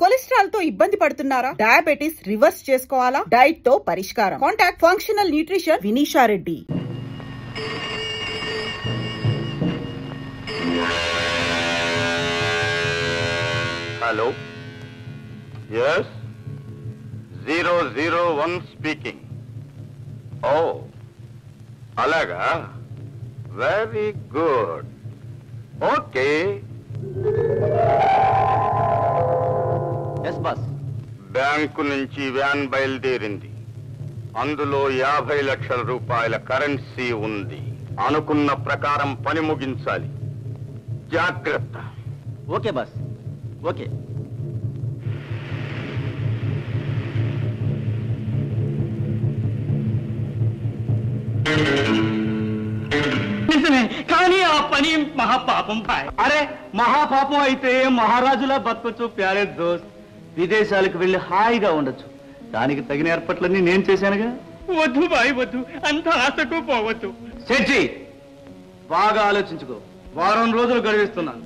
Cholesterol తో ఇబ్బంది పడుతున్నారా? డయాబెటిస్ రివర్స్ చేసుకోవాలా? డైట్ తో పరిష్కారం. Contact functional nutrition Vinisha Reddy. Hello, yes, 001 speaking. ఓ అలాగా, వెరీ గుడ్. ఓకే. బ్యాంకు నుంచి వ్యాన్ బయలుదేరింది. అందులో 50 లక్షల రూపాయల కరెన్సీ ఉంది. అనుకున్న ప్రకారం పని ముగించాలి. జాగ్రత్త. Okay boss, okay. కానీ ఆ పని మహాపాపం భాయ్. అరే మహాపాపం అయితే మహారాజులా బతకొచ్చు ప్యారే దోస్త్. విదేశాలకు వెళ్లి హాయిగా ఉండొచ్చు. దానికి తగిన ఏర్పాట్లన్నీ నేను చేశానుగా. వద్దు బాయ్ వద్దు, అంత ఆశకు పోవద్దు. సెడ్జి బాగా ఆలోచించుకో. వారం రోజులు గడివిస్తున్నాను.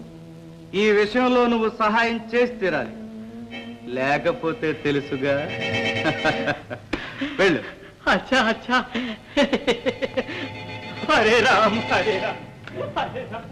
ఈ విషయంలో నువ్వు సహాయం చేసి తీరాలి, లేకపోతే తెలుసుగా. వెళ్ళు. అచ్చా అచ్చా. హరే రామ్ హరే రామ్ హరే రామ్.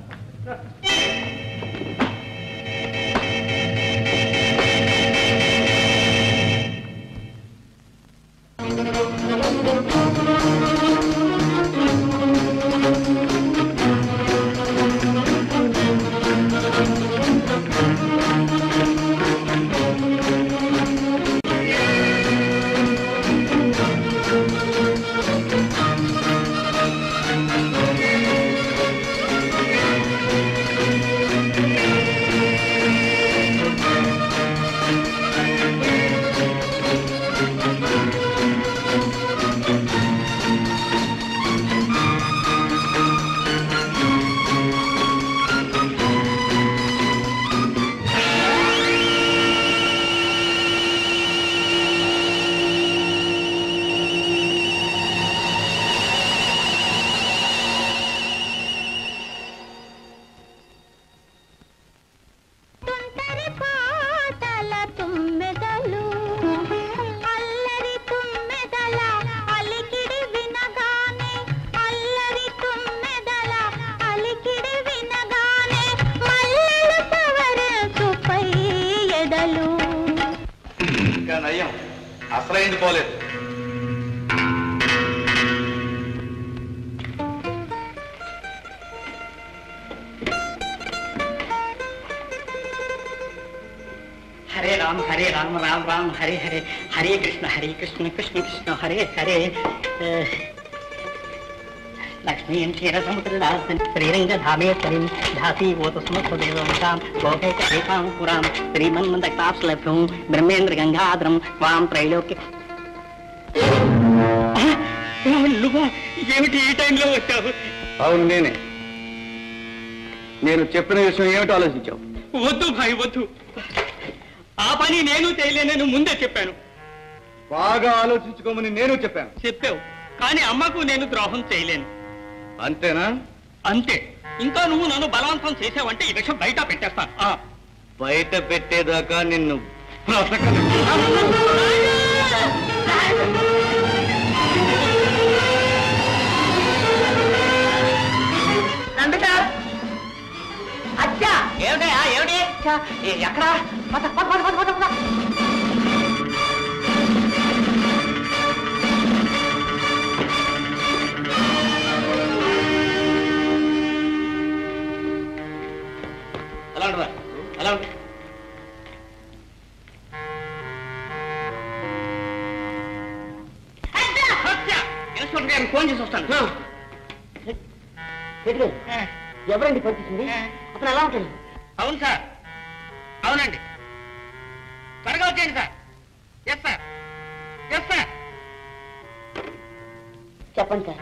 అసలైంది పోలేదు. హరే రామ్ హరే రామ్ రామ్ రామ్ హరే హరే. హరే కృష్ణ కృష్ణ కృష్ణ హరే హరే. లక్ష్మీం క్షీరసముద్రదాసం శ్రీరంగధామేశ్వరీం ధాసీవోతస్మత్వదేవాం భోగైకైకాం పురాం శ్రీమన్మందక్తాప్స్లభ్యం బ్రహ్మేంద్ర గంగాధరం వాం త్రైలోక్య. నువ్వు ఏమిటి ఈ టైంలో వచ్చావు? అవును నేనే. నేను చెప్పిన విషయం ఏమిటి ఆలోచించావు? వద్దు భాయ్ వద్దు, ఆ పని నేను చేయలేనని ముందే చెప్పాను. బాగా ఆలోచించుకోమని నేను చెప్పాను. చెప్పావు, కానీ అమ్మకు నేను ద్రోహం చేయలేను. అంతేనా? అంతే. ఇంకా నువ్వు నన్ను బలవంతం చేసావంటే ఈ విషయం బయట పెట్టేస్తాను. బయట పెట్టేదాకా నిన్ను ఏమిటి ఎక్కడ అలా ఇన్స్పెక్టర్ గారిని ఫోన్ చేసి వస్తాను. ఎవరండి పంపించింది? అతను ఎలా ఉంటాడు? అవును సార్, అవునండి. త్వరగా వచ్చేయండి sir. Yes sir, yes sir. చెప్పండి సార్,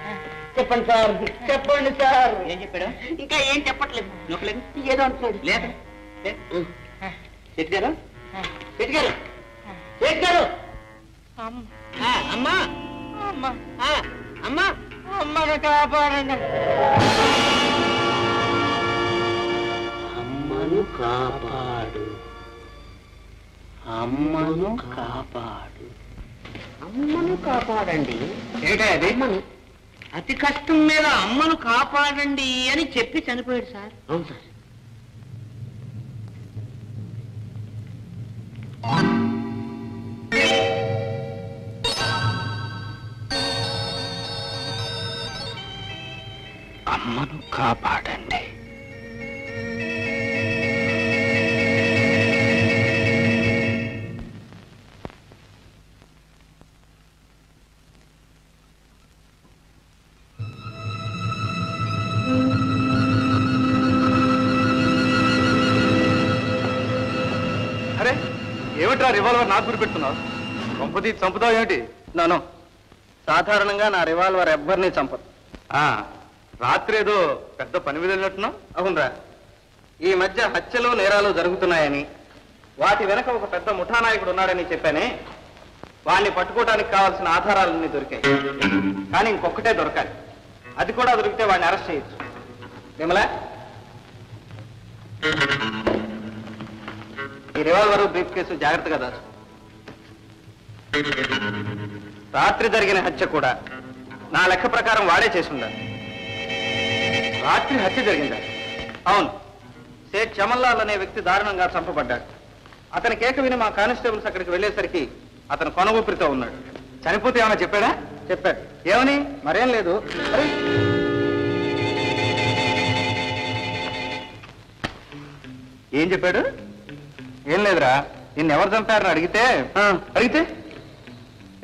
చెప్పండి సార్, చెప్పండి సార్. ఏం చెప్పాడు? ఇంకా ఏం చెప్పట్లేదు. నొప్పలేదు? ఏదో అంటున్నాడు. లేదు. పెట్టారు పెట్టారు పెట్టారు. అమ్మా అమ్మా అమ్మా అమ్మను కాపాడండి. అమ్మను కాపాడు. అమ్మను కాపాడు. అమ్మను కాపాడండి. ఏంటో అది? అమ్మను అతి కష్టం మీద అమ్మను కాపాడండి అని చెప్పి చనిపోయాడు సార్. అవును సార్. అమ్మను కాపాడండి. అరే ఏమిట్రా రివాల్వర్ నాకు గురి పెడుతున్నావు? చంపుది చంపుతావు ఏమిటి? నో సాధారణంగా నా రివాల్వర్ ఎవ్వరిని చంపదు. రాత్రి ఏదో పెద్ద పని మీద వెళ్ళినట్టున్నావు. అవునరా, ఈ మధ్య హత్యలు నేరాలు జరుగుతున్నాయని, వాటి వెనక ఒక పెద్ద ముఠా నాయకుడు ఉన్నాడని చెప్పానే. వాడిని పట్టుకోవడానికి కావాల్సిన ఆధారాలన్నీ దొరికాయి. కానీ ఇంకొకటే దొరకాలి. అది కూడా దొరికితే వాడిని అరెస్ట్ చేయొచ్చు. విమలా, ఈ రివాల్వర్ బ్రీఫ్ కేసు జాగ్రత్తగా దాచు. రాత్రి జరిగిన హత్య కూడా నా లెక్క ప్రకారం వాడే చేసి ఉండాలి. రాత్రి హత్య జరిగిందా? అవును, షేక్ చమన్లాల్ అనే వ్యక్తి దారుణంగా చంపబడ్డాడు. అతని కేక విని మా కానిస్టేబుల్స్ అక్కడికి వెళ్ళేసరికి అతను కొన ఊపిరితో ఉన్నాడు. చనిపోతే ఏమైనా చెప్పాడా? చెప్పాడు. ఏమని? మరేం లేదు. అరే, ఏం చెప్పాడు? ఏం లేదురా, నిన్ను ఎవరు చంపారని అడిగితే అడిగితే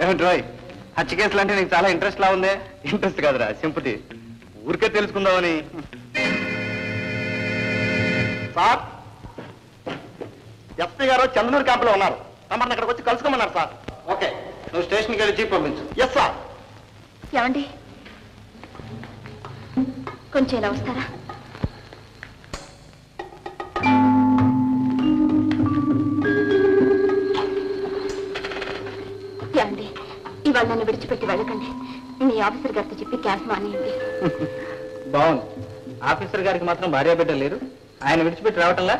ఏమిటి రాయ్, హత్య కేసులు అంటే నీకు చాలా ఇంట్రెస్ట్ లా ఉందే. ఇంట్రెస్ట్ కాదురా, సింపతి. ఊరికే తెలుసుకుందామని. సార్, ఎస్పీ గారు చంద్రనూరు క్యాంపులో ఉన్నారు. తమరిని అక్కడికి వచ్చి కలుసుకోమన్నారు సార్. ఓకే, నువ్వు స్టేషన్కి వెళ్ళి జీప్ పంపించు. Yes sir. ఏమండి, కొంచెం ఇలా వస్తారా? ఏమండి, ఇవాళ నన్ను విడిచిపెట్టి వెళ్ళకండి. మీ ఆఫీసర్ గారితో చెప్పి క్యాన్స్ మానేయండి. బాగుంది. ఆఫీసర్ గారికి మాత్రం భార్య బిడ్డ లేరు. ఆయన విడిచిపెట్టి రావటంలా?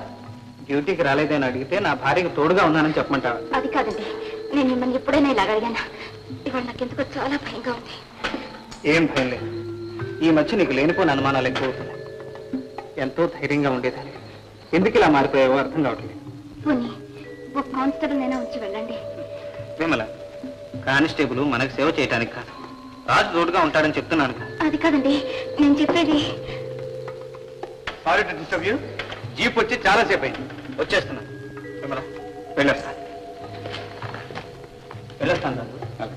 డ్యూటీకి రాలేదని అడిగితే నా భార్యకు తోడుగా ఉన్నానని చెప్పమంటావా? అది కాదండి, నేను మిమ్మల్ని ఎప్పుడైనా ఇలా అడిగానా? ఇవాళ నాకెందుకో చాలా భయంగా ఉంది. ఏం భయం లేదు. ఈ మధ్య నీకు లేనిపోయిన అనుమానాలు ఎక్కువ అవుతున్నాయి. ఎంతో ధైర్యంగా ఉండేదాన్ని ఎందుకు ఇలా మారిపోయావో అర్థం కావట్లేదు. పోనీ ఒక కానిస్టేబుల్ నైనా ఉంచి వెళ్ళండి. విమల, కానిస్టేబుల్ మనకు సేవ చేయడానికి కాదు, రాజు తోడుగా ఉంటాడని చెప్తున్నాను. అది కాదండి నేను చెప్పేది. Sorry to disturb you. Jeep వచ్చి చాలాసేపు అయింది. వచ్చేస్తున్నాను. విమల, వెళ్ళొస్తాను. వెళ్ళొస్తాను రాజు.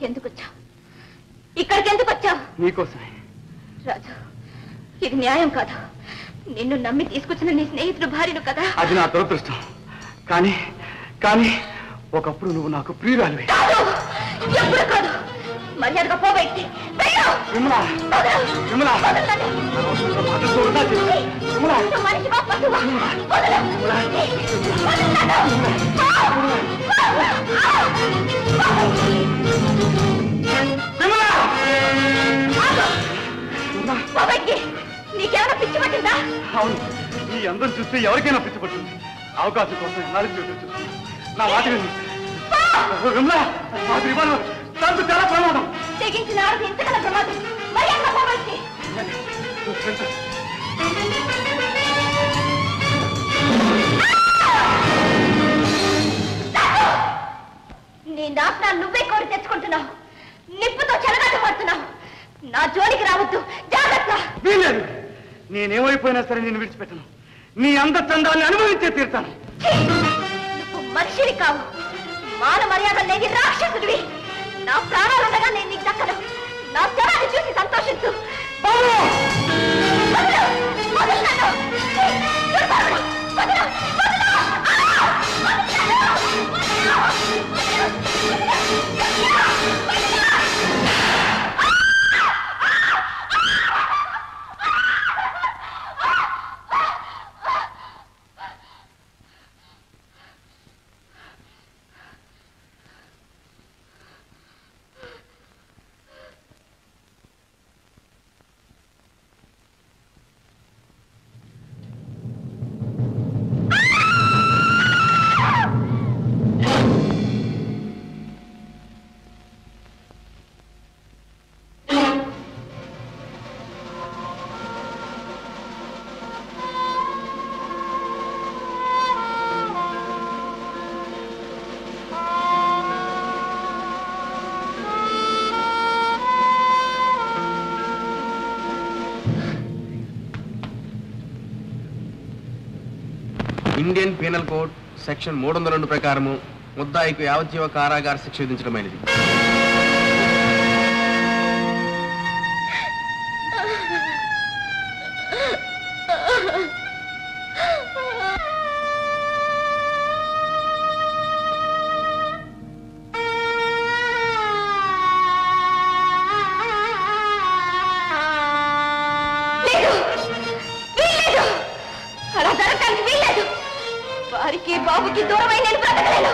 ఎందుకు వచ్చావు? ఇక్కడికి ఎందుకు వచ్చావు? నీకోసమే. రాజు, ఇది న్యాయం కాదు. నిన్ను నమ్మి తీసుకొచ్చిన నీ స్నేహితుడు భార్యను కదా. అది నా దురదృష్టం. కానీ కానీ ఒకప్పుడు నువ్వు నాకు ప్రియురాలివి. కాదు, ఎప్పుడు కాదు. మర్యాదగా పో బయటికి. విమలా, విమలా, మనిషివా పశువా? నీకేమైనా పిచ్చి పట్టిందా? అవును, ఈ అందరూ చూస్తే ఎవరికైనా పిచ్చి పడుతుంది. అవకాశం కోసం ఎన్నాళ్ళు చూస్తుంది. నా మాట విమలా, మా రివాల్వర్ చాలా ప్రమాదం. తెగించిన ఆడది ఇంతకన్నా ప్రమాదం. మర్యాదగా పో బయటికి. నీ నాశనాలు నువ్వే కోరి తెచ్చుకుంటున్నావు. నిప్పుతో చెలగాట పడుతున్నావు. నా జోలికి రావద్దు, జాగ్రత్త. వీలేదు. నేనేమైపోయినా సరే నేను విడిచిపెట్టను. నీ అందచందాన్ని అనుభవించే తీరుతాను. నువ్వు మనిషిని కావు, మాన మర్యాద లేని రాక్షసుడివి. నా ప్రాణాలుండగా నేను నీకు దక్కను. నా శవాన్ని చూసి సంతోషించు. ఇండియన్ పీనల్ కోడ్ సెక్షన్ 302 ప్రకారము ముద్దాయికు యావజ్జీవ కారాగార శిక్ష విధించడమైనది. వారికి బాబుకి దూరమై నేను బ్రతకలేను.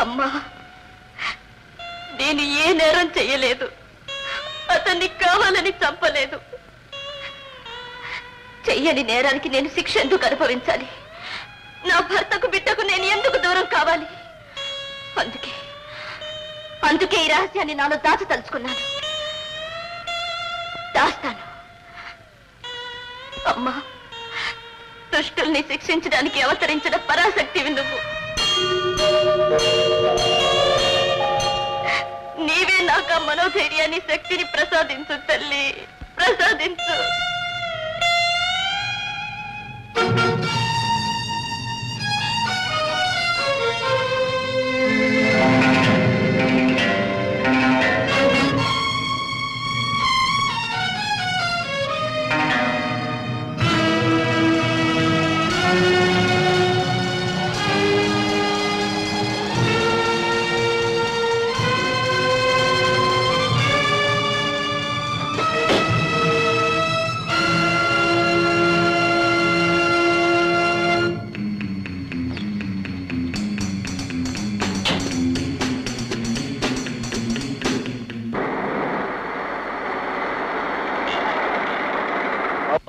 అమ్మా, నేను ఏ నేరం చెయ్యలేదు. అతన్ని కావాలని చంపలేదు. చెయ్యని నేరానికి నేను శిక్ష ఎందుకు అనుభవించాలి? నా భర్తకు బిడ్డకు నేను ఎందుకు దూరం కావాలి? అందుకే ఈ రహస్యాన్ని నాలో దాచదలుచుకున్నాను. దాస్తాను. అమ్మా, దుష్టుల్ని శిక్షించడానికి అవతరించిన పరాశక్తివి నువ్వు. నీవే నాకు ఆ మనోధైర్యాన్ని, శక్తిని ప్రసాదించు తల్లి, ప్రసాదించు.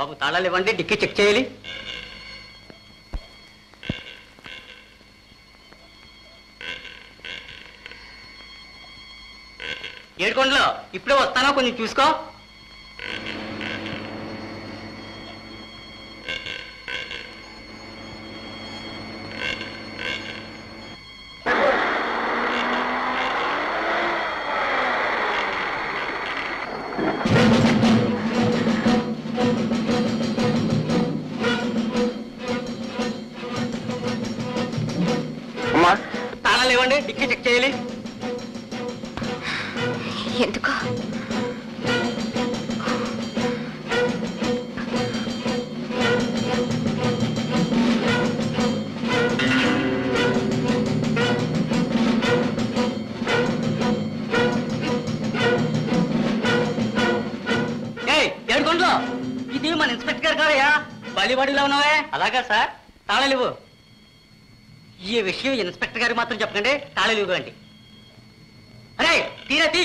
బాబు తాళాలు ఇవ్వండి, డిక్కీ చెక్ చేయాలి. ఏడుకొండలో ఇప్పుడే వస్తానో కొంచెం చూసుకో. తాళాలు ఇవ్వండి, డిక్కీ చెక్ చేయాలి. ఎందుకు? ఏడుకొండలో ఇది మన ఇన్స్పెక్టర్ గారు కాదయ్యా, బలిబడిలో ఉన్నావే. అలాగా సార్, తాళాలు ఇవ్వు. ఈ విషయం ఇన్స్పెక్టర్ గారికి మాత్రం చెప్పకండి, తాళాలు ఇవ్వండి. అరే తీరా తీ.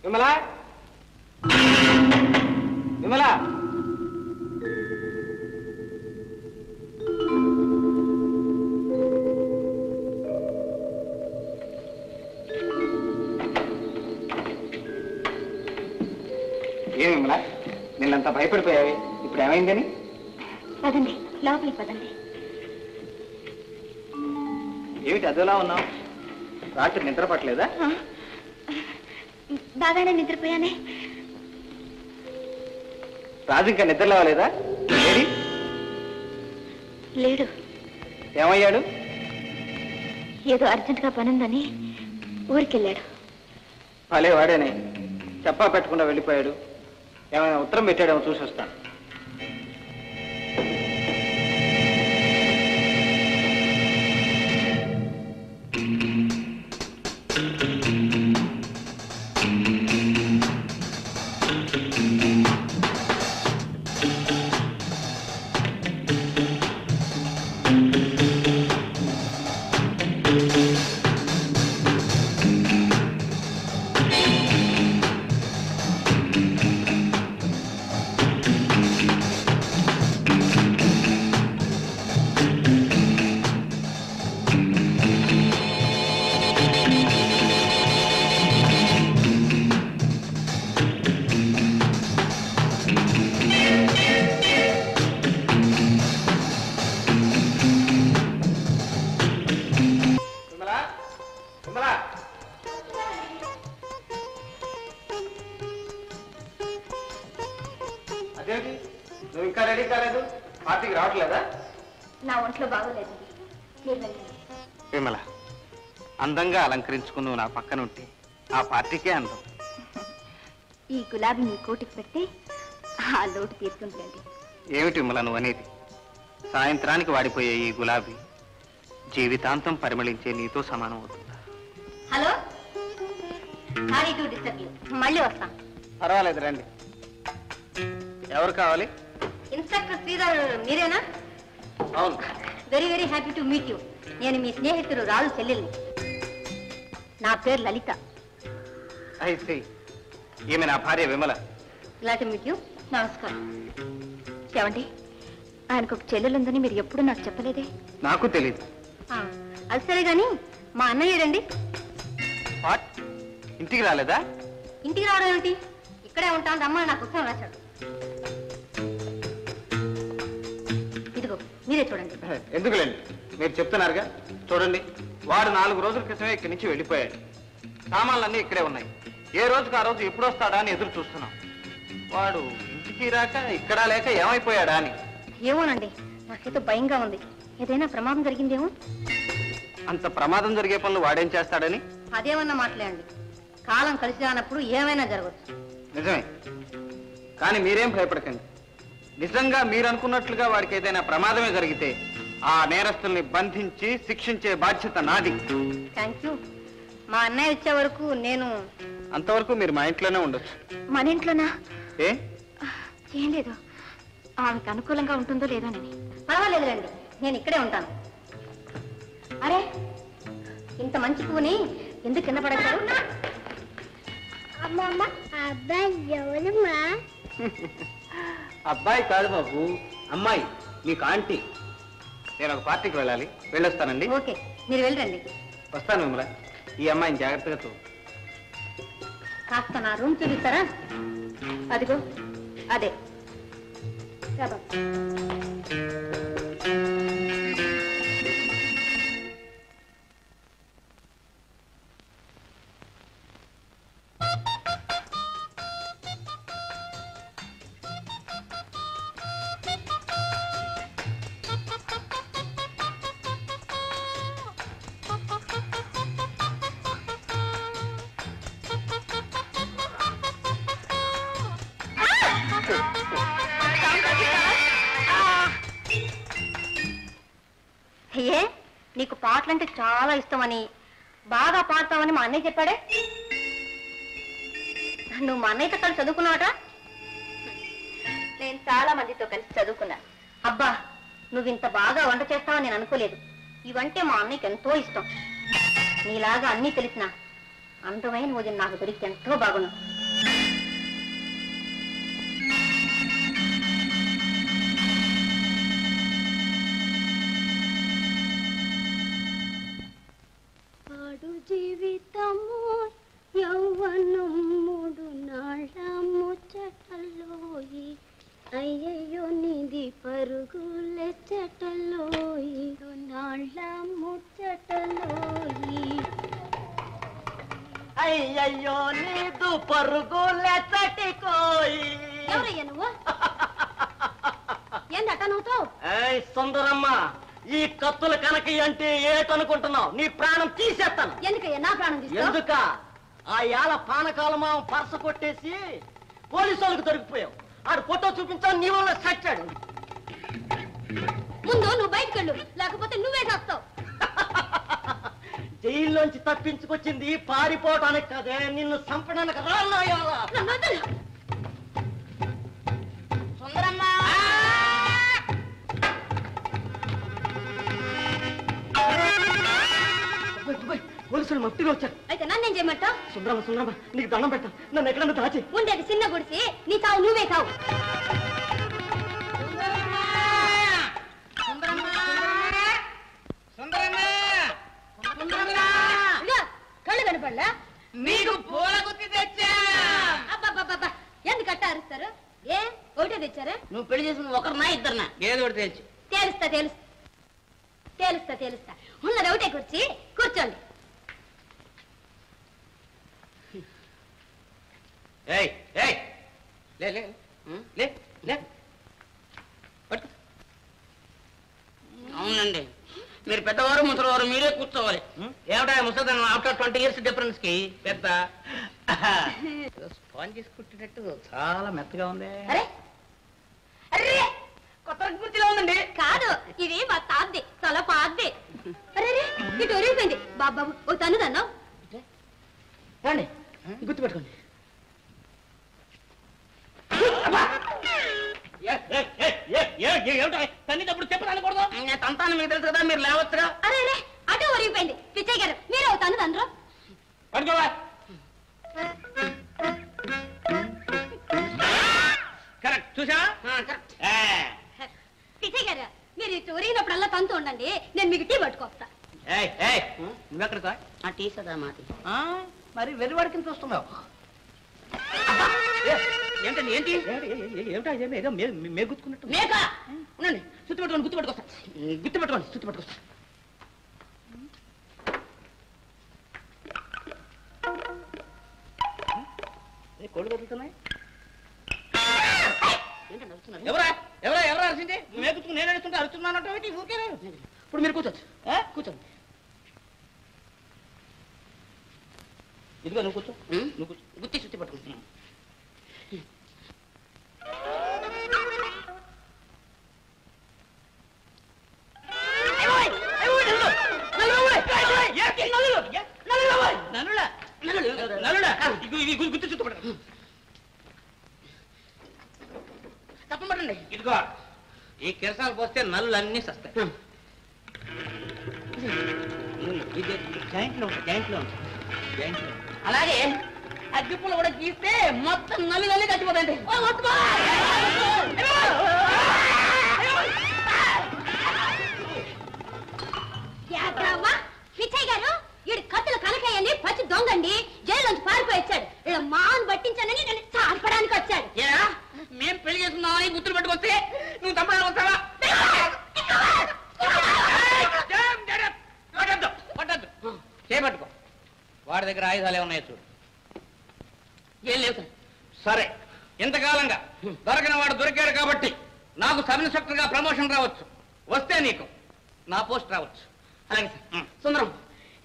విమలా విమలా ఏమి విమలా నిన్నంతా భయపడిపోయావి ఇప్పుడు ఏమైందని? పదండి లోపలికి పదండి. ఏమిటి అదోలా ఉన్నావు? రాత్రి నిద్ర పట్టలేదా? బాగానే నిద్రపోయానే. రాజు ఇంకా నిద్ర లేవలేదా? లేడు. ఏమయ్యాడు? ఏదో అర్జెంటుగా పనుందని ఊరికెళ్ళాడు. భలే వాడేనే, చెప్పా పెట్టకుండా వెళ్ళిపోయాడు. ఏమైనా ఉత్తరం పెట్టాడేమో చూసి వస్తాను. అదేంటి నువ్వు ఇంకా రెడీ కాలేదు? పార్టీకి రావట్లేదా? నా ఒంట్లో బాగోలేదు. విమల, అందంగా అలంకరించుకుని నువ్వు నా పక్కన ఉంటే ఆ పార్టీకే అందం. ఈ గులాబీ నీ కోటికి పెడితే ఆ లోటు తీర్చుకుంటుంది. ఏమిటి విమల నువ్వు అనేది? సాయంత్రానికి వాడిపోయే ఈ గులాబీ జీవితాంతం పరిమళించే నీతో సమానం అవుతుందా? Hello, sorry to disturb you. మళ్ళీ వస్తాం. పర్వాలేదు, రండి. ఎవరు కావాలి? ఇన్స్పెక్టర్ శ్రీధర్ మీరేనా? అవును. Very very happy to meet you. నేను మీ స్నేహితుడు రాజు చెల్లెల్ని. నా పేరు లలిత. అయితే ఈమె నా భార్య Vimala. Glad to meet you. నమస్కారం. ఏమండి, ఆయనకు ఒక చెల్లెలు ఉందని మీరు ఎప్పుడు నాకు చెప్పలేదే? నాకు తెలీదు. అది సరే గాని మా అన్నయ్యడండి. వాట్? ఇంటికి రాలేదా? ఇంటికి రావడం ఏమిటి? ఇక్కడే ఉంటాను రమ్మా. నాకు ఉత్తరం రాశాడు. ఇదిగో మీరే చూడండి. ఎందుకులేండి, మీరు చెప్తున్నారుగా. చూడండి, వాడు 4 రోజుల క్రితమే ఇక్కడి నుంచి వెళ్ళిపోయాడు. సామాన్లన్నీ ఇక్కడే ఉన్నాయి. ఏ రోజుకు ఆ రోజు ఎప్పుడు వస్తాడా అని ఎదురు చూస్తున్నాం. వాడు ఇంటికి రాక ఇక్కడ లేక ఏమైపోయాడా అని. ఏమోనండి, నాకైతే భయంగా ఉంది. ఏదైనా ప్రమాదం జరిగిందేమో. అంత ప్రమాదం జరిగే పనులు వాడేం చేస్తాడని? అదేమన్నా మాట్లాడండి. కాలం కలిసి రానప్పుడు ఏమైనా జరగచ్చు. నిజమే, కానీ మీరేం భయపడకండి. నిజంగా మీరు అనుకున్నట్లుగా వాడికి ఏదైనా ప్రమాదమే జరిగితే ఆ నేరస్తుల్ని బంధించి శిక్షించే బాధ్యత నాది. Thank you. మా అన్నయ్య వచ్చే వరకు నేను అంతవరకు మీరు మా ఇంట్లోనే ఉండొచ్చు. మన ఇంట్లోనా? ఏ ఏం లేదు, ఆమెకు అనుకూలంగా ఉంటుందో లేదోనని. పర్వాలేదులేండి, నేను ఇక్కడే ఉంటాను. అరే, ఇంత మంచి పువ్వుని ఎందుకు కింద పడేశారు? అబ్బాయి కాదు బాబు, అమ్మాయి. నీకు ఆంటీ. నేను ఒక పార్టీకి వెళ్ళాలి, వెళ్ళొస్తానండి. ఓకే, మీరు వెళ్ళండి. వస్తాను విమల. ఈ అమ్మాయిని జాగ్రత్తగా చూ. కాస్త నా రూమ్ చూపిస్తారా? అదిగో అదే. ఏ, నీకు పాటలంటే చాలా ఇష్టమని, బాగా పాడతావని మా అన్నయ్య చెప్పాడే. నువ్వు మా అన్నయ్యతో కలిసి చదువుకున్నావట? నేను చాలా మందితో కలిసి చదువుకున్నా. అబ్బా, నువ్వు ఇంత బాగా వంట చేస్తావని నేను అనుకోలేదు. ఇవంటే మా అన్నయ్యకి ఎంతో ఇష్టం. నీలాగా అన్నీ తెలిసినా అందమైన రోజు నాకు దొరికి ఎంతో బాగున్నావు. అయ్యయ్యో నీదు పరుగులెచ్చటి కోయి. ఎవరయ్యా నువ్వు? ఏందట నువ్వుతో? సుందరమ్మ, ఈ కత్తుల కనకి అంటే ఏటనుకుంటున్నావు? నీ ప్రాణం తీసేస్తాను. ఎందుకయ్యా నా ప్రాణం తీస్తావు? ఎందుక? ఆ ఏళ పానకాలమా పరస కొట్టేసి పోలీసు వాళ్ళకి దొరికిపోయావు. ఆడు ఫోటో చూపించావు, నీ వల్ల చచ్చాడు. ముందు నువ్వు బయటకు వెళ్ళు, లేకపోతే నువ్వే చేస్తావు. జైల్లోంచి తప్పించుకొచ్చింది పారిపోవటానికి కదే, నిన్ను చంపడానికి రాన్నాయాలా? సుందరమ్మా, పోలీసులు మట్టిలో వచ్చారు. అయితే నన్నేం చేయమంటావు? సుందరమ్మ, సుందరమ్మ, నీకు దండం పెట్టా, నన్ను ఎక్కడన్నా దాచి. ఉండేది చిన్న గుడిసి, నీ చావు నువ్వే చావు. కళ్ళు కనపడలా? నీకు పూల గుత్తి తెచ్చా. అబ్బా, ఎందుకు అట్ట అరుస్తారు? ఏ ఒకటే తెచ్చారా? నువ్వు పెళ్లి చేసిన ఒకరినా ఇద్దరునా? ఏదో ఒకటి తెచ్చు. తెలుస్తా. ఉన్నది ఒకటే కూర్చి, కూర్చోండి. అవునండి, మీరు పెద్దవారు ముసలివారు, మీరే కూర్చోవాలి. ఏమిటా ముసలిదాన్ని ఆఫ్టర్ 20 years డిఫరెన్స్ కి పెద్ద స్పాంజ్ చేసుకుంటున్నట్టు చాలా మెత్తగా ఉంది. అరే అరే, కొత్త కుర్చీలో ఉందండి. కాదు, ఇది మా తాద్ది, తల పాద్ది. అరే ఇటు ఒరిగిపోయింది. బాబు ఓ తను దన్నావు. రండి, గుర్తుపెట్టుకోండి. తన్నిటప్పుడు చెప్పరాకూడదు. నేను తంతాను, మీకు తెలుసు కదా, మీరు లేవచ్చుగా. అరే అటు ఒరిగిపోయింది. పిచ్చయ్య గారు, మీరు ఓ తను తండ్రు. పడుకోవా. కరెక్ట్, చూసా? పిచ్చయ్య గారు, మీరు ఇటు ఒరిగినప్పుడల్లా తంతు ఉండండి, నేను మీకు టీ పట్టుకొస్తా. నువ్వెక్కడికా? ఆ టీ సదా మాది. మరి వెలువడికి చూస్తున్నావు ఏంటండి? ఏంటి ఏమిటా? ఏదో మేగుతున్నట్టు. మేక ఉండండి, గుర్తుపెట్టుకోండి, గుర్తుపెట్టుకొస్తా. కోళ్ళు కదులుతున్నాయి. ఎవరా అరిచింది? మేకుతుకు నేను అడుగుతుంటే అరుస్తున్నానంటే ఊరికే. ఇప్పుడు మీరు కూర్చోచ్చు, కూర్చోండి. ఇదిగో నువ్వు కూర్చో, గుత్తి చుట్టి పట్టుకుంటున్నా. గుత్తి చుట్టూ పట్టు. తప్పబట్టండి. ఇదిగో ఈ కిరసాలు పోస్తే నల్లు అన్నీ సస్తాయి. జాయింట్లో ఉంటాయి. అలాగే అగ్గిపుల్ల కూడా గీస్తే మొత్తం నల్లు చచ్చిపోతాయండి. పిచ్చయ్య గారు, ఈడు కత్తులు కనకయ్యండి, పచ్చి దొంగండి, జైల్లోంచి పారిపోయి వచ్చాడు. ఇలా మాను పట్టించానని నన్ను చార్పడానికి వచ్చాడు. మేం పెళ్లి చేసుకున్నామని గుర్తులు పెట్టుకొస్తే నువ్వు తప్పడానికి వస్తావా? పట్టద్దు, చేపట్టుకో. వాడి దగ్గర ఆయుధాలు ఏమన్నాయో చూడు. ఏం లేవు. సరే, ఇంతకాలంగా దొరకని వాడు దొరికాడు కాబట్టి నాకు సబ్ ఇన్స్పెక్టర్ గా ప్రమోషన్ రావచ్చు. వస్తే నీకు నా పోస్ట్ రావచ్చు. అలాగే సార్. సుందరం,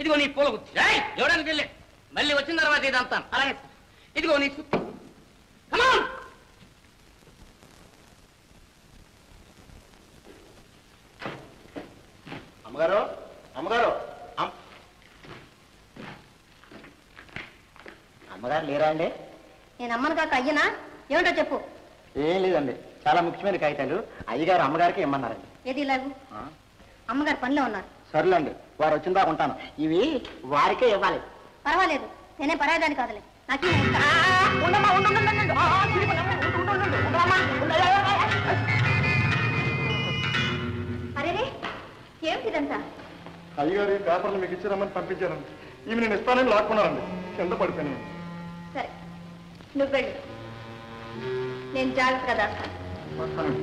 ఇదిగో నీ పూల గుత్తి. ఇవ్వడానికి వెళ్ళి మళ్ళీ వచ్చిన తర్వాత ఇది అంతాను. అలాగే సార్, ఇదిగో నీ గుత్తి. కమాన్. అమ్మగారు, అమ్మగారు లేరా అండి? నేను అమ్మను కాక అయ్యనా? ఏమిటో చెప్పు. ఏం లేదండి, చాలా ముఖ్యమైన కాగితాలు అయ్యగారు అమ్మగారికి ఇమ్మన్నారండి. ఏది ఇలాగు? అమ్మగారు పనిలో ఉన్నారు. సర్లేండి, వారు వచ్చిన దాకా ఉంటాను. ఇవి వారికే ఇవ్వాలి. పర్వాలేదు, నేనే పరాయదాన్ని కాదులే. నాకు అరే ఏమిటిదంతా? అయ్యగారు పేపర్లు మీకు ఇచ్చిరమ్మని పంపించారండి. ఇవి నేను ఇస్తానని లాక్కున్నారండి, కింద పడిపోయాను. సరే, నువ్వు వెళ్ళు, నేను జాగ్రత్తగా దాస్తాను. వస్తానండి.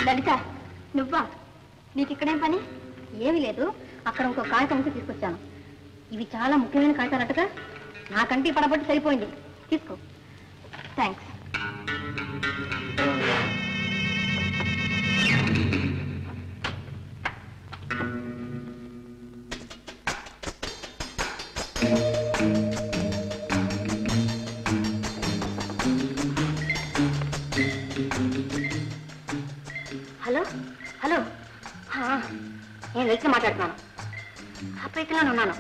లలిత, నువ్వా? నీకు ఇక్కడేం పని? ఏమీ లేదు, అక్కడ ఇంకో కాగితం ఉంటే తీసుకొచ్చాను. ఇవి చాలా ముఖ్యమైన కాగితాలట్టుగా, నాకంటే పడబట్టి సరిపోయింది. తీసుకో. థ్యాంక్స్. హలో హలో, నేను లలిత మాట్లాడుతున్నాను. అప్రయత్నంలో ఉన్నాను.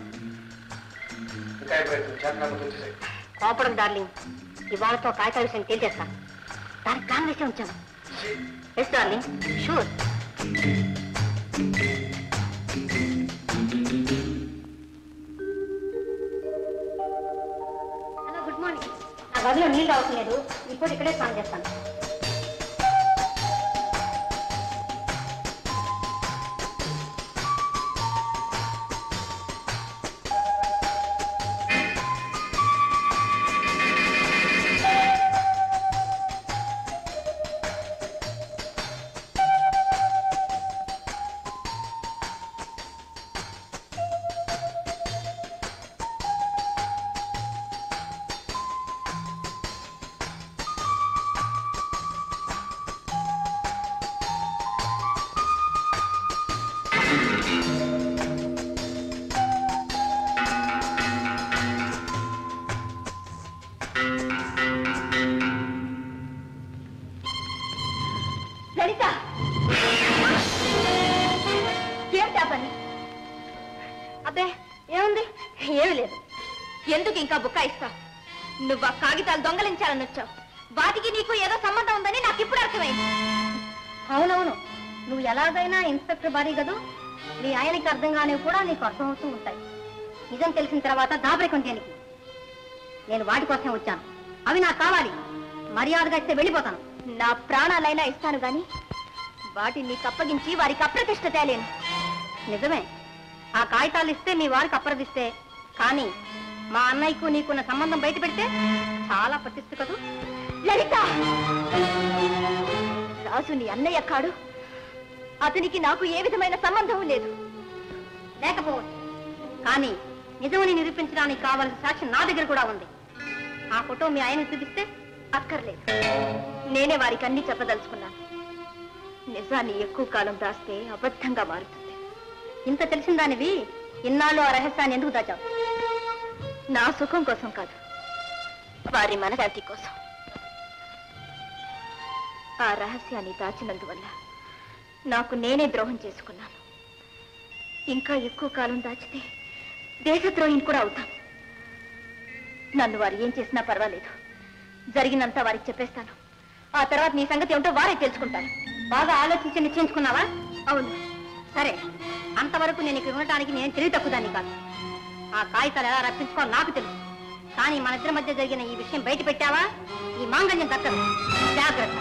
కోపడం డార్లింగ్, ఇవాళతో కాగితాల విషయం తేల్చేస్తాను. దానికి ప్లాన్ వేసే ఉంచాను. Yes darling, sure. Hello, good morning. నా గదిలో నీళ్ళు అవసరం లేదు, ఇప్పుడు ఇక్కడే స్నానం చేస్తాను. లలిత, ఏమిటా పని? అబ్బే, ఏముంది? ఏమీ లేదు. ఎందుకు ఇంకా బుక్కాయిస్తా? నువ్వు ఆ కాగితాలు దొంగలించాలని వచ్చావు. వాటికి నీకు ఏదో సంబంధం ఉందని నాకు ఇప్పుడు అర్థమైంది. అవునవును, నువ్వు ఎలాగైనా ఇన్స్పెక్టర్ భారీ కదూ. నీ ఆయనకి అర్థం కానివి కూడా నీకు అర్థమవుతూ ఉంటాయి. నిజం తెలిసిన తర్వాత దాబరికం దేనికి? నేను వాటి కోసమే వచ్చాను. అవి నాకు కావాలి. మర్యాదగా ఇస్తే వెళ్ళిపోతాను. నా ప్రాణాలైనా ఇస్తాను గాని వాటిని నీకు అప్పగించి వారికి అప్రతిష్ట తేలేను. నిజమే, ఆ కాగితాలు ఇస్తే మీ వారికి అప్రదిస్తే, కానీ మా అన్నయ్యకు నీకున్న సంబంధం బయట పెడితే చాలా ప్రతిష్ట కదూ. లలిత, రాజు నీ అన్నయ్య కాడు. అతనికి నాకు ఏ విధమైన సంబంధం లేదు. లేకపోవచ్చు, కానీ నిజమని నిరూపించడానికి కావాల్సిన సాక్ష్యం నా దగ్గర కూడా ఉంది. ఆ ఫోటో మీ ఆయన చూపిస్తే అక్కర్లేదు. నేనే వారికి అన్ని చెప్పదలుచుకున్నాను. నిజాన్ని ఎక్కువ కాలం దాస్తే అబద్ధంగా మారుతుంది. ఇంత తెలిసిన దానివి ఇన్నాళ్ళు ఆ రహస్యాన్ని ఎందుకు దాచావు? నా సుఖం కోసం కాదు, వారి మనశాంతి కోసం. ఆ రహస్యాన్ని దాచినందువల్ల నాకు నేనే ద్రోహం చేసుకున్నాను. ఇంకా ఎక్కువ కాలం దాచితే దేశద్రోహిని కూడా అవుతాను. నన్ను వారు ఏం చేసినా పర్వాలేదు, జరిగినంతా వారికి చెప్పేస్తాను. ఆ తర్వాత నీ సంగతి ఏమిటో వారే తెలుసుకుంటారు. బాగా ఆలోచించి నిశ్చయించుకున్నావా? అవును. సరే, అంతవరకు నేను ఇక్కడ ఉండటానికి నేను తెలివి తక్కువదాన్ని కాదు. ఆ కాగితాలు ఎలా రప్పించుకోవాలో నాకు తెలుసు. కానీ మన ఇద్దరి మధ్య జరిగిన ఈ విషయం బయట పెట్టావా, ఈ మాంగళ్యం దక్కదు. జాగ్రత్త.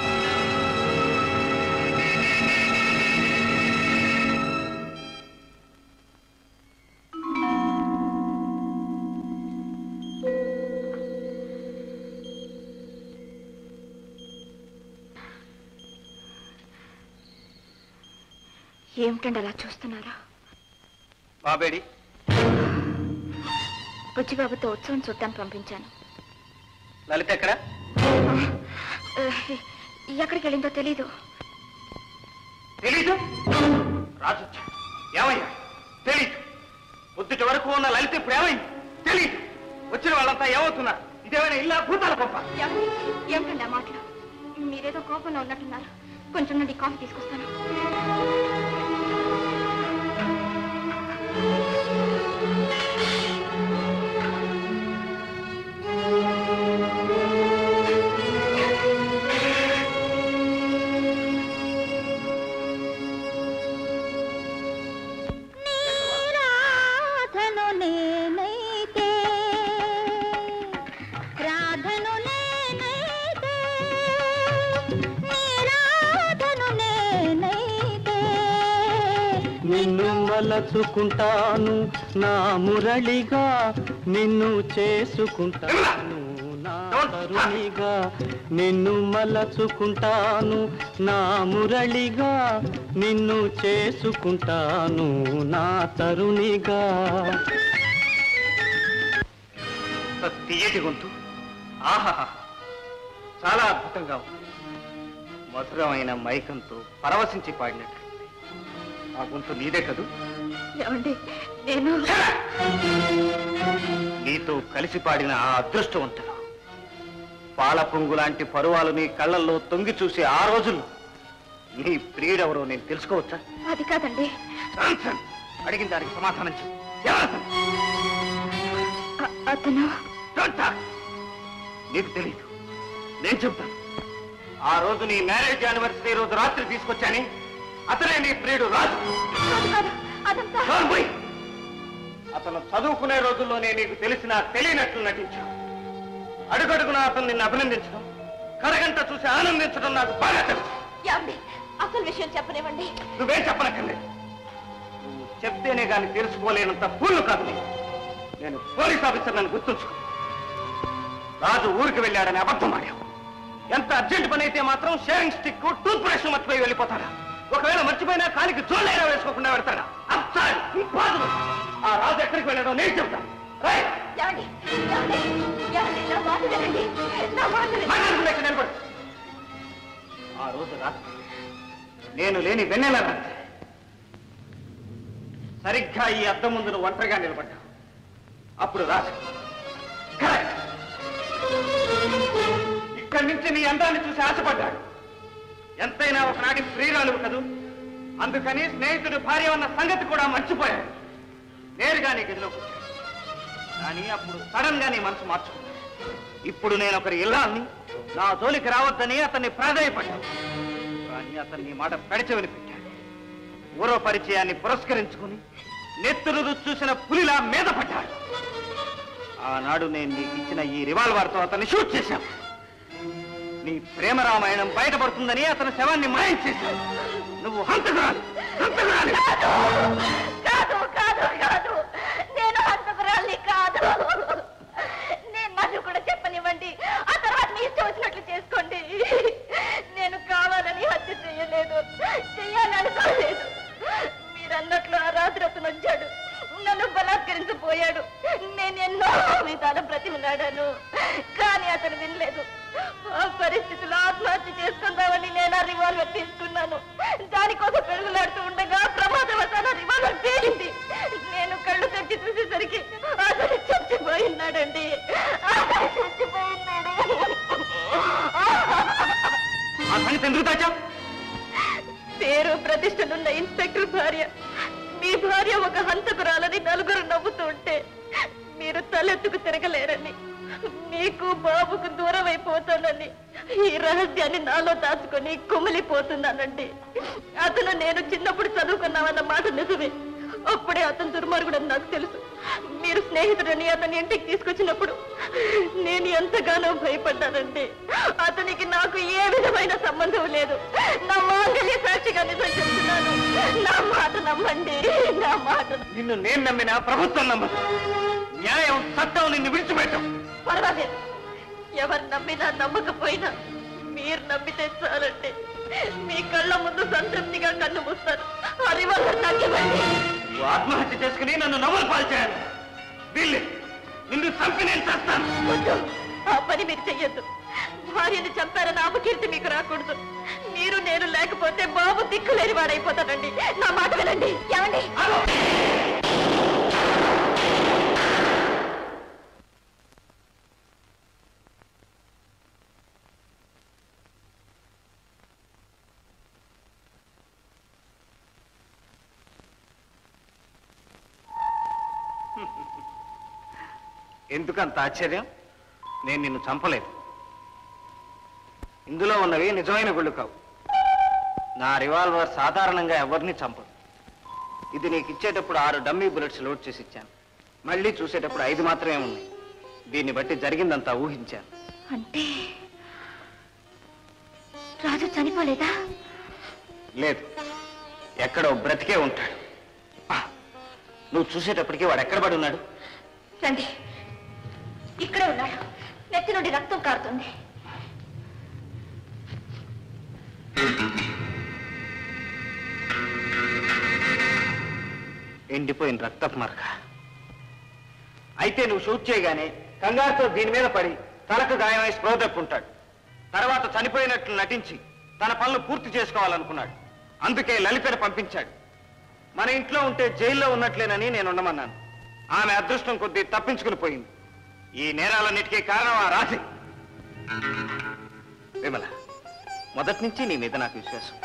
ఏమిటండి అలా చూస్తున్నారా? బాబేడి, బుజ్జిబాబుతో ఉత్సవం చూడటానికి పంపించాను. లలిత ఎక్కడ? ఎక్కడికి వెళ్ళిందో తెలీదు. తెలీదు? రాజు ఏమయ్యా? తెలీదు. పొద్దుటి వరకు ఉన్న లలిత ఇప్పుడు ఏమైంది? తెలీదు. వచ్చిన వాళ్ళంతా ఏమవుతున్నారు? ఇదేమైనా ఇల్లా భూతాల పంప? ఏమిటండి ఆ మాటలు? మీరేదో కోపంలో ఉన్నట్టున్నారు. కొంచెం నుండి కాఫీ తీసుకొస్తాను. రాధను నేనైతే మలచుకుంటాను నా మురళిగా నిన్ను చేసుకుంటాను నా తరుణిగా నిన్ను మలచుకుంటాను నా మురళిగా నిన్ను చేసుకుంటాను నా తరుణిగా. తీయటి గొంతు, ఆహా, చాలా అద్భుతంగా ఉంది. మధురమైన మైకంతో పరవశించి పాడినట్టు. ఆ గొంతు నీదే కదూ? నేను నీతో కలిసి పాడిన ఆ అదృష్టవంతులు పాల పొంగు లాంటి పరువాలు నీ కళ్ళల్లో తొంగి చూసి ఆ రోజుల్లో నీ ప్రియుడెవరో నేను తెలుసుకోవచ్చా? అది కాదండి. అడిగిన దానికి సమాధానం చెప్పు. అతను నీకు తెలియదు, నేను చెప్తాను. ఆ రోజు నీ మ్యారేజ్ యానివర్సరీ రోజు రాత్రి తీసుకొచ్చాని అతనే నీ ప్రియుడు రాజు. అతను చదువుకునే రోజుల్లోనే నీకు తెలిసినా తెలియనట్లు నటించావు. అడుగడుగునా అతను నిన్ను అభినందించడం, కరగంట చూసి ఆనందించడం నాకు బాగా తెలుసు. అసలు విషయం చెప్పనివ్వండి. నువ్వేం చెప్పనక్కర్లేదు. నువ్వు చెప్తేనే కానీ తెలుసుకోలేనంత ఫుల్ కాదు. నేను పోలీస్ ఆఫీసర్ నన్ను గుర్తుంచుకో. రాజు ఊరికి వెళ్ళాడని అబద్ధం ఆడావు. ఎంత అర్జెంట్ పని అయితే మాత్రం షేరింగ్ స్టిక్ టూత్ బ్రష్ మర్చిపోయి వెళ్ళిపోతాడా? ఒకవేళ మర్చిపోయినా కాలికి జోళ్ళైనా వేసుకోకుండా పెడతాడా? ఆ రాజు ఎక్కడికి వెళ్ళాడో నేను చెప్తాను. ఆ రోజు రాత్రి నేను లేని వెన్నెల రాత్రి సరిగ్గా ఈ అద్దం ముందు ఒంటరిగా నిలబడ్డా. అప్పుడు రాజు ఇక్కడి నుంచి నీ అందాన్ని చూసి ఆశపడ్డాడు. ఎంతైనా ఒకనాటి ప్రియురాలు కదూ, అందుకని స్నేహితుడు భార్య ఉన్న సంగతి కూడా మర్చిపోయాడు. నేరుగా నీ గదిలోకి వచ్చాడు. కానీ అప్పుడు సడన్ గా నీ మనసు మార్చుకున్నాడు. ఇప్పుడు నేను ఒకరి ఇల్లాన్ని నా జోలికి రావద్దని అతన్ని ప్రాధాయపడ్డాను. కానీ అతన్ని మాట పెడచెవిని పెట్టాడు. పూర్వ పరిచయాన్ని పురస్కరించుకుని నెత్తురు చూసిన పులిలా మీద పడ్డాడు. ఆనాడు నేను నీకు ఇచ్చిన ఈ రివాల్వర్తో అతన్ని షూట్ చేశాను. నీ ప్రేమ రామాయణం బయటపడుతుందని అతని శవాన్ని మాయం చేశాను. నువ్వు హంతకురాలు, హంతకురాలు. నేను హంతకురాల్ని కాదు. నేను నన్ను కూడా చెప్పనివ్వండి. ఆ తర్వాత మీ ఇష్టం వచ్చినట్లు చేసుకోండి. నేను కావాలని హత్య చేయలేదు, చెయ్యాలనుకోలేదు. మీరన్నట్లు ఆ రాత్రి అతను వచ్చాడు, నన్ను బలాత్కరించబోయాడు. నేను ఎన్నో విధాలు బ్రతిమలాడాను, కానీ అతను వినలేదు. ఆ పరిస్థితిలో ఆత్మహత్య చేసుకుందామని నేను ఆ రివాల్వర్ తీసుకున్నాను. దానికోసం పెరుగులాడుతూ ఉండగా ప్రమాదవశాన రివాల్వర్ పేలింది. నేను కళ్ళు తెచ్చి చూసేసరికి అతను చచ్చిపోయినాడండి. పేరు ప్రతిష్టలున్న ఇన్స్పెక్టర్ భార్య, మీ భార్య ఒక హంతకురాలని నలుగురు నవ్వుతూ ఉంటే మీరు తలెత్తుకు తిరగలేరని, మీకు బాబుకు దూరం అయిపోతానని ఈ రహస్యాన్ని నాలో దాచుకొని కుమిలిపోతున్నానండి. అతను నేను చిన్నప్పుడు చదువుకున్నామన్న మాట నిజమే. అప్పుడే అతను దుర్మార్గుడని నాకు తెలుసు. మీరు స్నేహితుడని అతని ఇంటికి తీసుకొచ్చినప్పుడు నేను ఎంతగానో భయపడ్డానండి. అతనికి నాకు ఏ విధమైన సంబంధం లేదు. నా మాంగళ్య సాక్షిగా నిజం చెప్తున్నాను. నా మాట నమ్మండి, నా మాట. నిన్ను నేను నమ్మినా ప్రభుత్వం నమ్మదు. న్యాయం, చట్టం నిన్ను విడిచిపెట్టం. పర్వాలేదు, ఎవరు నమ్మినా నమ్మకపోయినా మీరు నమ్మితే చాలండి. మీ కళ్ళ ముందు సంతృప్తిగా కన్ను మూస్తారు. అది వల్ల తగ్గివ్వండి. ఆత్మహత్య చేసుకుని నన్ను నవ్వులు పాల్చేయాలి. వీళ్ళు నిన్ను చంపి నేను చేస్తాను. ఆ పని మీరు చెయ్యొద్దు. భార్యను చంపారని అపకీర్తి మీకు రాకూడదు. మీరు నేను లేకపోతే బాబు దిక్కులేని వాడైపోతానండి. నా మాట వినండి. ఏమండి? ఎందుకంత ఆశ్చర్యం? నేను నిన్ను చంపలేదు. ఇందులో ఉన్నవి నిజమైన గుళ్ళు కావు. నా రివాల్వర్ సాధారణంగా ఎవరిని చంపదు. ఇది నీకు ఇచ్చేటప్పుడు 6 డమ్మీ బుల్లెట్స్ లోడ్ చేసి ఇచ్చాను. మళ్ళీ చూసేటప్పుడు 5 మాత్రమే ఉన్నాయి. దీన్ని బట్టి జరిగిందంతా ఊహించాను. అంటే రాజు చనిపోలేదా? లేదు, ఎక్కడో బ్రతికే ఉంటాడు. నువ్వు చూసేటప్పటికీ వాడు ఎక్కడ పడి ఉన్నాడు? రండి, ఇక్కడే ఉన్నాడు. నెత్తి నుండి రక్తం కారుతుంది. ఎండిపోయిన రక్తపు మరక. అయితే నువ్వు షూట్ చేయగానే కంగారుతో దీని మీద పడి తలకు గాయమై స్పృహ తప్పుంటాడు. తర్వాత చనిపోయినట్లు నటించి తన పనులు పూర్తి చేసుకోవాలనుకున్నాడు. అందుకే లలితను పంపించాడు. మన ఇంట్లో ఉంటే జైల్లో ఉన్నట్లేనని నేను ఉండమన్నాను. ఆమె అదృష్టం కొద్దీ తప్పించుకుని పోయింది. ఈ నేరాలన్నిటికీ కారణం ఆ రాజీ. విమల, మొదటి నుంచి నీ మీద నాకు విశ్వాసం,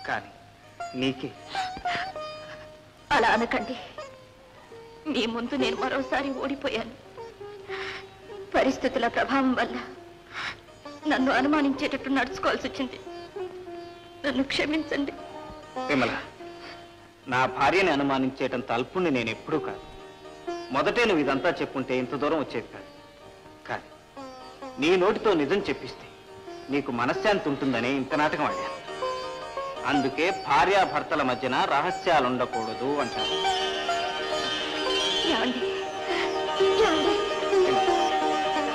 కానీ నీకే. అలా అనకండి. మీ ముందు నేను మరోసారి ఓడిపోయాను. పరిస్థితుల ప్రభావం వల్ల నన్ను అనుమానించేటట్టు నడుచుకోవాల్సి వచ్చింది. నన్ను క్షమించండి. విమల, నా భార్యని అనుమానించేటంత అల్పుణ్ణి నేను ఎప్పుడూ కాదు. మొదటే నువ్వు ఇదంతా చెప్పుంటే ఇంత దూరం వచ్చేది కాదు. కానీ నీ నోటితో నిజం చెప్పిస్తే నీకు మనశ్శాంతి ఉంటుందనే ఇంత నాటకం ఆడాను. అందుకే భార్యాభర్తల మధ్యన రహస్యాలుండకూడదు అంటారు.